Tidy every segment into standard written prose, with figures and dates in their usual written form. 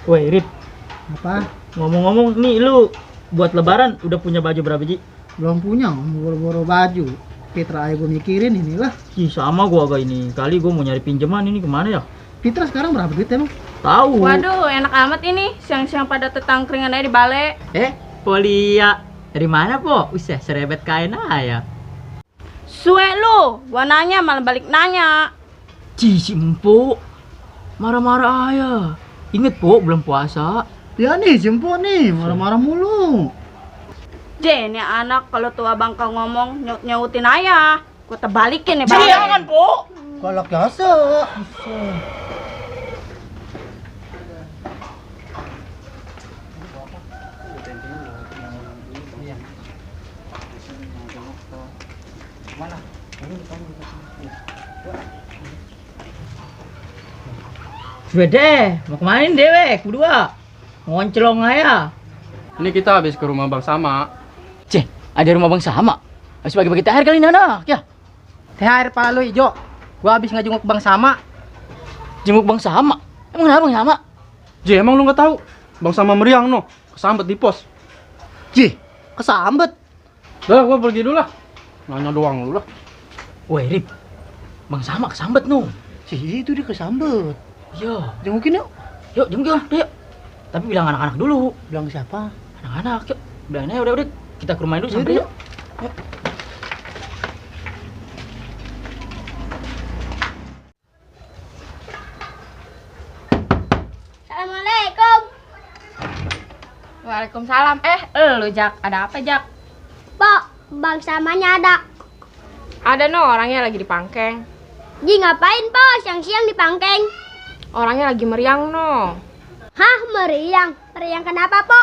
Woi, Rip, Apa? ngomong-ngomong nih lu buat lebaran udah punya baju berapa, Ji? Belum punya, boro-boro baju. Fitra aja gue mikirin inilah. Ih, sama gua agak ini. Kali gua mau nyari pinjaman ini kemana ya? Fitra sekarang berapa duit emang? Tahu. Waduh, enak amat ini. Siang-siang pada tetangkringan aja di balai. Polia. Dari mana, Po? Usah serebet kain aja. Suwe lu, gua nanya malah balik nanya. Ci, si empuk. Marah-marah aja. Inget, Po, belum puasa. Ya nih, jemput nih, marah-marah mulu. Ini anak kalau tua bangka ngomong nyaut-nyautin ayah. Gua tebalikin nih Jangan, Po. Galak biasa. Sudah, mau kemana dewek? Berdua. Ngonclong aja. Ini kita habis ke rumah Bang Sama. Ceh, ada rumah Bang Sama. Habis bagi-bagi THR kali ini anak, ya? THR pala lu ijo. Gua habis ngajunguk Bang Sama. Jenguk Bang Sama. Emang kenapa Bang Sama? Ji, emang lu nggak tahu? Bang Sama meriang no, kesambet di pos. Jih, kesambet. Dah, gua pergi dulu lah. Nanya doang lu lah. Woi, Rip. Bang Sama kesambet no. Si itu dia kesambet. Iya. Jengukin yuk. Yuk, jenguk yuk. Tapi bilang anak-anak dulu. Bilang siapa? Anak-anak, yuk. Bilangin aja udah. Kita ke rumah dulu sampai Yaudah, yuk. Yuk. Assalamualaikum. Waalaikumsalam. Lu Jak, ada apa Jak? Pok, Bang Samanya ada. Ada no, orangnya lagi di Pangkeng. Ji ngapain po siang-siang di Pangkeng? Orangnya lagi meriang no. Hah, meriang? Meriang kenapa po?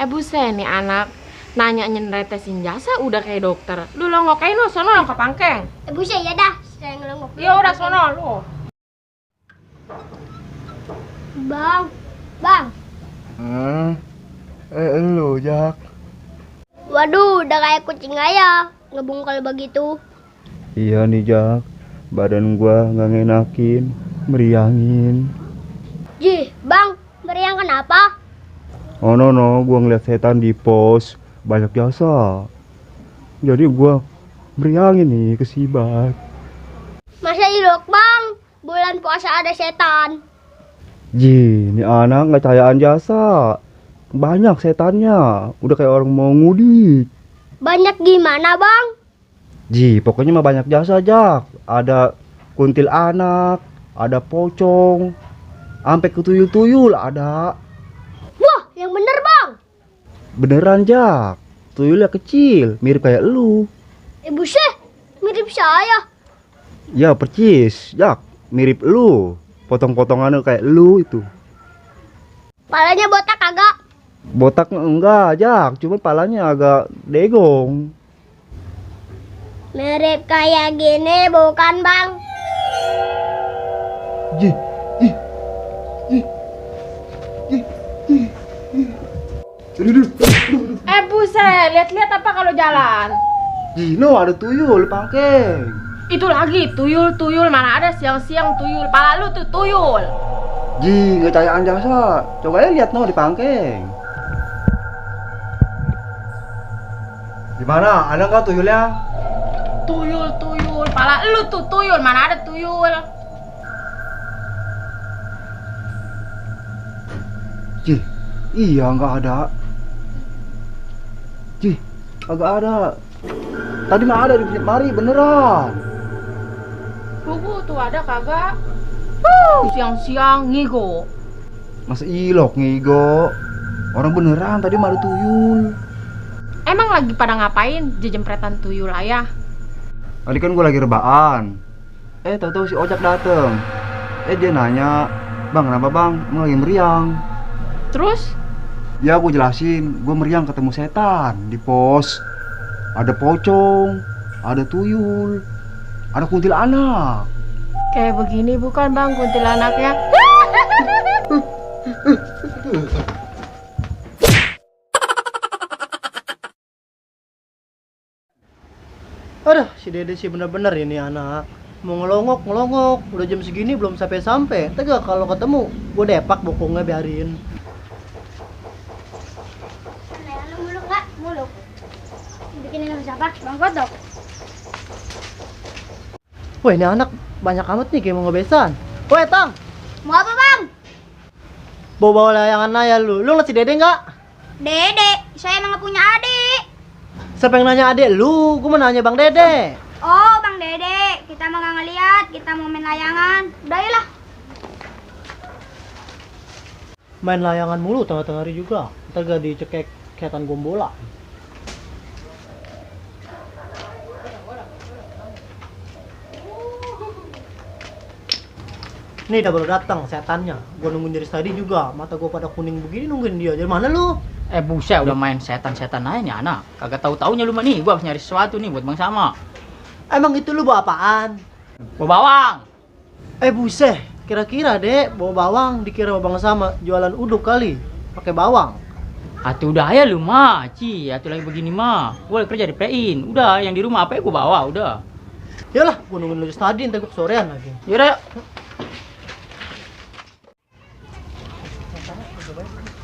Buset nih anak. Nanya nyeretesin jasa udah kayak dokter. Lu lo ngokain lo sono lo ke Pangkeng. Buset ya dah, saya ngelongok. Ya udah sono lu. Bang. Lu Jak. Waduh, udah kayak kucing aja ngebungkel begitu. Iya nih Jak, badan gua nggak ngenakin, meriangin. Ji, Bang, meriang kenapa? Oh no, gua ngeliat setan di pos, banyak jasa. Jadi gua meriangin nih kesibat. Masa ilok Bang, bulan puasa ada setan. Ji, ini anak nggak cayaan jasa. Banyak setannya, udah kayak orang mau ngudik. Banyak gimana Bang? Ji, pokoknya mah banyak jasa Jak. Ada kuntil anak, ada pocong, sampai ke tuyul-tuyul ada. Wah, yang bener Bang. Beneran Jak, tuyulnya kecil, mirip kayak lu. Buset, mirip saya. Ya percis, Jak, mirip lu. Potong-potongannya kayak lu itu. Palanya botak kagak? Botak enggak, Jak, cuma palanya agak degong. Mirip kayak gini bukan Bang? Ji, Buset, lihat-lihat apa kalau jalan? Gino ada tuyul, Pangkeng. Itu lagi tuyul mana ada siang-siang tuyul. Pala lu tuh tuyul. Ji, nggak cayaan jasa. Coba ya lihat no di Pangkeng. Gimana? Ada nggak tuyulnya? Tuyul. Pala lu tuh tuyul, mana ada tuyul. Ji, iya nggak ada. Ji, agak ada. Tadi mah ada di mari beneran. Buku tuh ada kagak? Siang-siang ngigo. Masa ilok ngigo. Orang beneran tadi mah ada tuyul. Emang lagi pada ngapain jejempretan tuyul ayah? Tadi kan gue lagi rebaan. Tahu-tahu si Ojak dateng. Dia nanya, "Bang, kenapa bang? Emang lagi meriang?" Terus? Ya gue jelasin, gue meriang ketemu setan di pos. Ada pocong, ada tuyul, ada kuntilanak. Kayak begini bukan bang kuntilanaknya? Aduh, si Dede sih bener-bener ini anak. Mau ngelongok, udah jam segini belum sampai-sampai. Tega kalau ketemu, gue depak bokongnya biarin. mulu. Bikinin sama siapa? Bang Kodok. Wah, ini anak banyak amat nih kayak mau ngebesan. Woi, Tang. Mau apa, Bang? Bawa layangan aja lu. Lu ngasih Dede nggak? Dede, saya emang gak punya adik. Siapa yang nanya adek lu? Gua mau nanya Bang Dede. Oh, Bang Dede, kita mau gak ngeliat, kita mau main layangan. Udah lah. Main layangan mulu tengah-tengah hari juga. Ntar gak dicekek kelihatan gombola. Nih udah baru datang setannya. Gua nungguin dari tadi juga. Mata gua pada kuning begini nungguin dia. Dari mana lu? Buset, udah main setan-setan aja nih anak. Kagak tahu-taunya lu mah nih, gua harus nyari sesuatu nih buat Bang Sama. Emang itu lu bawa apaan? Bawa bawang. Buset. Kira-kira dek bawa bawang dikira Bang Sama jualan uduk kali. Pakai bawang. Atuh udah ya lu mah, atuh lagi begini mah. Gua kerja di Pein. Udah, yang di rumah apa ya gua bawa, udah. Yalah, gua nungguin lu tadi, ntar gua kesorean lagi. Yaudah, yuk.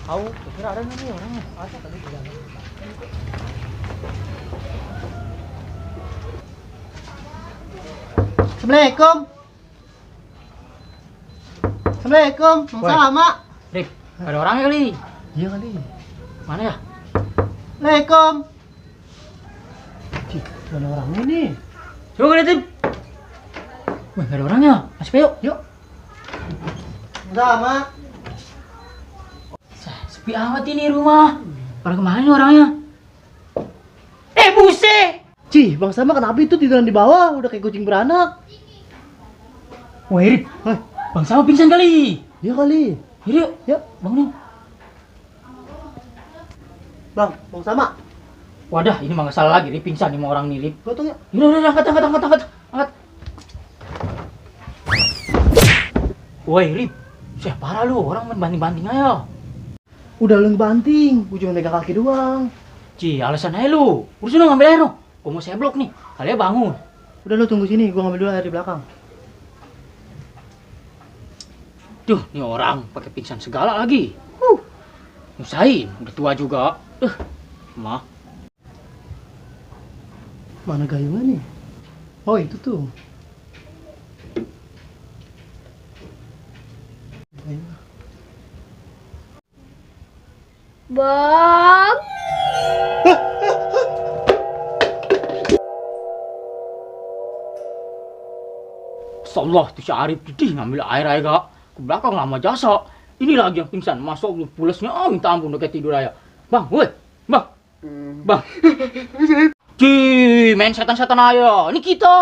Tahu, kira ada nggak nih orangnya? Ada tadi di dalam. Assalamualaikum. Assalamualaikum, Bang Woi. Sama. Rip, ada orangnya kali. Iya kali. Mana ya? Assalamualaikum. Cih, ada orangnya nih. Coba lihat, Rip. Wah, gak ada orangnya. Masuk yuk. Yuk. Bang Sama. Sepi amat ini rumah. Pada kemana nih orangnya? Buset! Cih, Bang Sama kenapa itu tiduran di bawah? Udah kayak kucing beranak. Wah, Rip. Bang Sama pingsan kali. Iya kali. Yuk, Yuk, bangun. Bang Sama. Wadah, ini mah gak salah lagi. Rip pingsan nih sama orang nih, Rip. Gotong ya. Udah, angkat. Woi, Rip. Saya parah lu, orang main banting-banting aja. Udah lu banting, gue cuma megang kaki doang. Alasan aja lu. Urusin lu ngambil air no. Gua mau seblok nih. Kalian bangun. Udah lu tunggu sini, gue ngambil dulu air di belakang. Duh, ini orang pakai pingsan segala lagi. Nyusahin, udah tua juga. Mah. Mana gayungnya nih? Oh itu tuh. Bang. Astagfirullah, tuh si Arif didih ngambil air aja gak. Ke belakang lama jasa. Ini lagi yang pingsan, masuk lu pulesnya, minta ampun udah kayak tidur aja. Bang, woi, bang. Bang. Main setan-setan aja. Ini kita.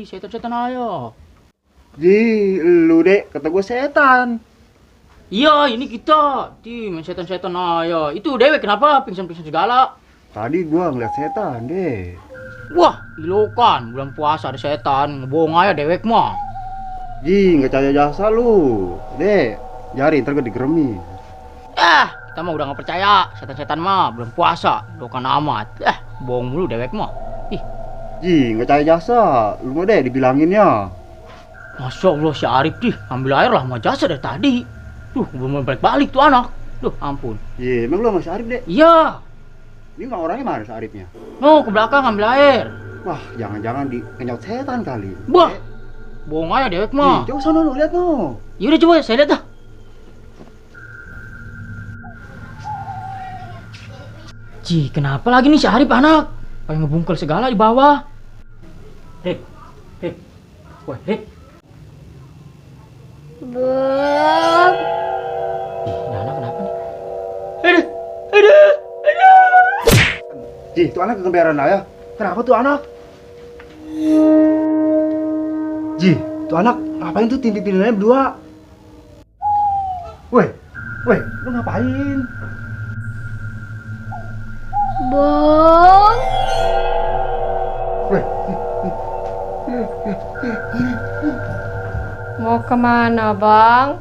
Setan-setan aja. Lu dek, kata gue setan. Iya, ini kita. Main setan-setan aja. Itu Dewe kenapa pingsan-pingsan segala? Tadi gua ngeliat setan deh. Wah, ilokan. Bulan puasa ada setan. Ngebohong aja dewek mah. Nggak percaya jasa lu. Dek, jari ntar gue digeremi. Kita mah udah gak percaya. Setan-setan mah belum puasa. Ilokan amat. Bohong mulu dewek mah. Nggak percaya jasa. Lu mah deh dibilanginnya. Masya Allah si Arif ambil air lah sama jasa dari tadi. Belum balik-balik tuh anak. Ampun. Emang lu masih Arif dek? Iya. Ini mah orangnya mana si Arifnya? No, ke belakang ambil air. Wah, jangan-jangan dikenyot setan kali. Bah, bohong aja dewek mah. Coba sana lu lihat no. Yaudah coba saya lihat dah. Kenapa lagi nih si Arif anak? Kayak ngebungkel segala di bawah. Rip. Woi, Rip. Bang. Ini anak kenapa nih? Tuh anak kegemberan aja. Kenapa tuh anak? Tuh anak ngapain tuh tindik-tindiknya berdua? Woi, lu ngapain? Bang. Woi, Mau kemana, Bang?